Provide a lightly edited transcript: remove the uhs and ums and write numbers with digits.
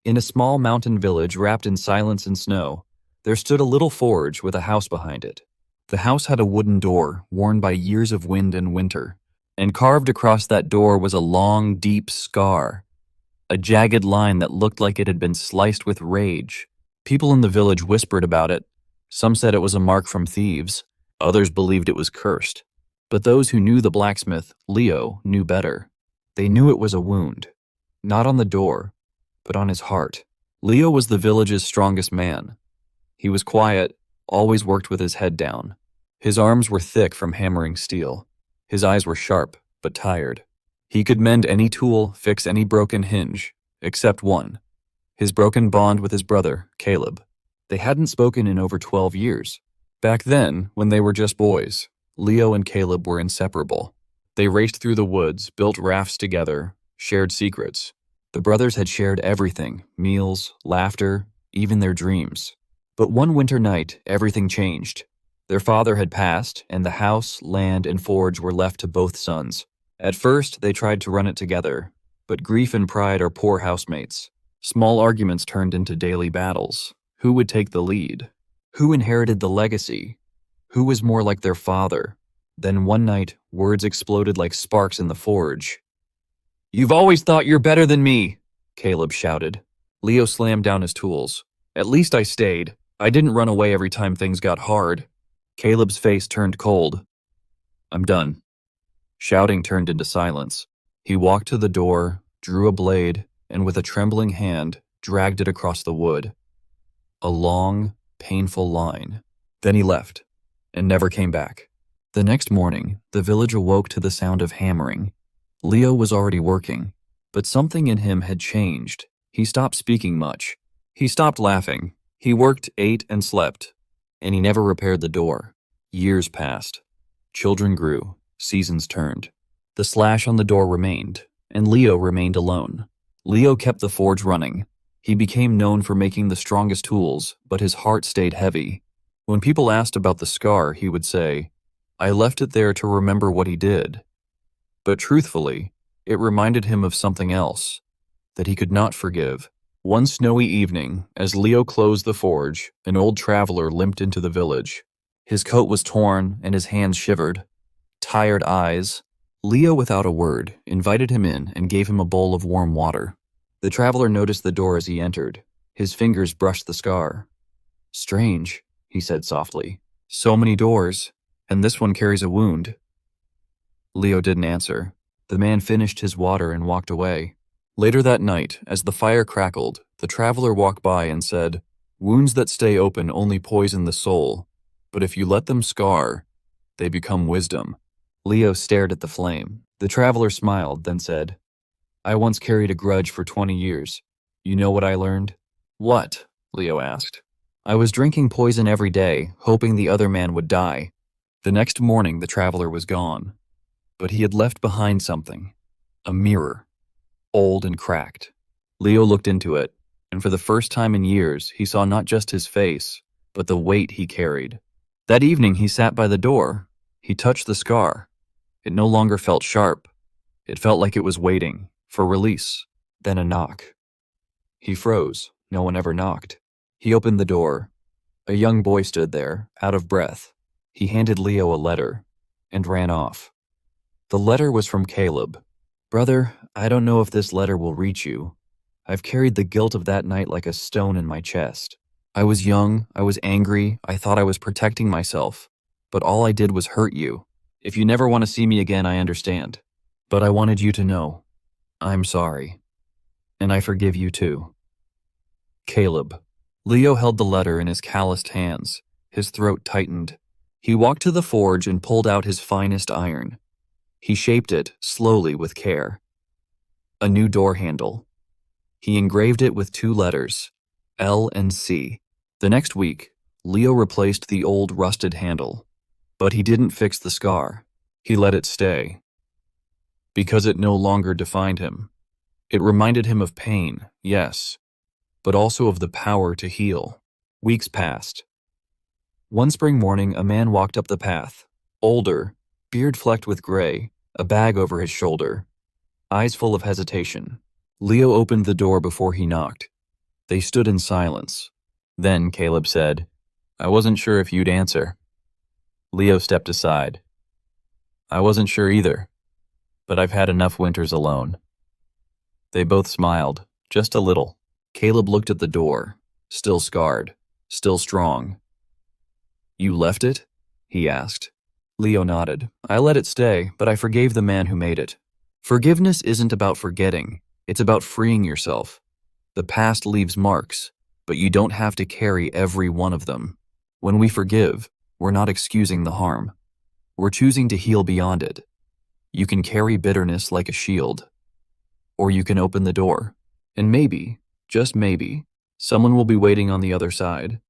In a small mountain village wrapped in silence and snow, there stood a little forge with a house behind it. The house had a wooden door worn by years of wind and winter, and carved across that door was a long, deep scar, a jagged line that looked like it had been sliced with rage. People in the village whispered about it. Some said it was a mark from thieves. Others believed it was cursed. But those who knew the blacksmith, Leo, knew better. They knew it was a wound, not on the door, but on his heart. Leo was the village's strongest man. He was quiet, always worked with his head down. His arms were thick from hammering steel. His eyes were sharp, but tired. He could mend any tool, fix any broken hinge, except one: his broken bond with his brother, Caleb. They hadn't spoken in over 12 years. Back then, when they were just boys, Leo and Caleb were inseparable. They raced through the woods, built rafts together, shared secrets. The brothers had shared everything: meals, laughter, even their dreams. But one winter night, everything changed. Their father had passed, and the house, land, and forge were left to both sons. At first, they tried to run it together, but grief and pride are poor housemates. Small arguments turned into daily battles. Who would take the lead? Who inherited the legacy? Who was more like their father? Then one night, words exploded like sparks in the forge. "You've always thought you're better than me," Caleb shouted. Leo slammed down his tools. "At least I stayed. I didn't run away every time things got hard." Caleb's face turned cold. "I'm done." Shouting turned into silence. He walked to the door, drew a blade, and with a trembling hand, dragged it across the wood. A long, painful line. Then he left, and never came back. The next morning, the village awoke to the sound of hammering. Leo was already working, but something in him had changed. He stopped speaking much. He stopped laughing. He worked, ate, and slept, and he never repaired the door. Years passed. Children grew. Seasons turned. The slash on the door remained, and Leo remained alone. Leo kept the forge running. He became known for making the strongest tools, but his heart stayed heavy. When people asked about the scar, he would say, "I left it there to remember what he did." But truthfully, it reminded him of something else, that he could not forgive. One snowy evening, as Leo closed the forge, an old traveler limped into the village. His coat was torn and his hands shivered. Tired eyes. Leo, without a word, invited him in and gave him a bowl of warm water. The traveler noticed the door as he entered. His fingers brushed the scar. "Strange," he said softly. "So many doors, and this one carries a wound." Leo didn't answer. The man finished his water and walked away. Later that night, as the fire crackled, the traveler walked by and said, "Wounds that stay open only poison the soul, but if you let them scar, they become wisdom." Leo stared at the flame. The traveler smiled, then said, "I once carried a grudge for 20 years. You know what I learned?" "What?" Leo asked. "I was drinking poison every day, hoping the other man would die." The next morning, the traveler was gone. But he had left behind something. A mirror. Old and cracked. Leo looked into it, and for the first time in years, he saw not just his face, but the weight he carried. That evening, he sat by the door. He touched the scar. It no longer felt sharp. It felt like it was waiting for release. Then a knock. He froze. No one ever knocked. He opened the door. A young boy stood there, out of breath. He handed Leo a letter and ran off. The letter was from Caleb. "Brother, I don't know if this letter will reach you. I've carried the guilt of that night like a stone in my chest. I was young, I was angry, I thought I was protecting myself, but all I did was hurt you. If you never want to see me again, I understand. But I wanted you to know. I'm sorry. And I forgive you too. Caleb." Leo held the letter in his calloused hands. His throat tightened. He walked to the forge and pulled out his finest iron. He shaped it, slowly, with care. A new door handle. He engraved it with 2 letters, L and C. The next week, Leo replaced the old rusted handle. But he didn't fix the scar. He let it stay. Because it no longer defined him. It reminded him of pain, yes, but also of the power to heal. Weeks passed. One spring morning, a man walked up the path. Older, beard flecked with gray, a bag over his shoulder, eyes full of hesitation. Leo opened the door before he knocked. They stood in silence. Then Caleb said, "I wasn't sure if you'd answer." Leo stepped aside. "I wasn't sure either, but I've had enough winters alone." They both smiled, just a little. Caleb looked at the door, still scarred, still strong. "You left it?" he asked. Leo nodded. "I let it stay, but I forgave the man who made it." Forgiveness isn't about forgetting, it's about freeing yourself. The past leaves marks, but you don't have to carry every one of them. When we forgive, we're not excusing the harm. We're choosing to heal beyond it. You can carry bitterness like a shield, or you can open the door. And maybe, just maybe, someone will be waiting on the other side.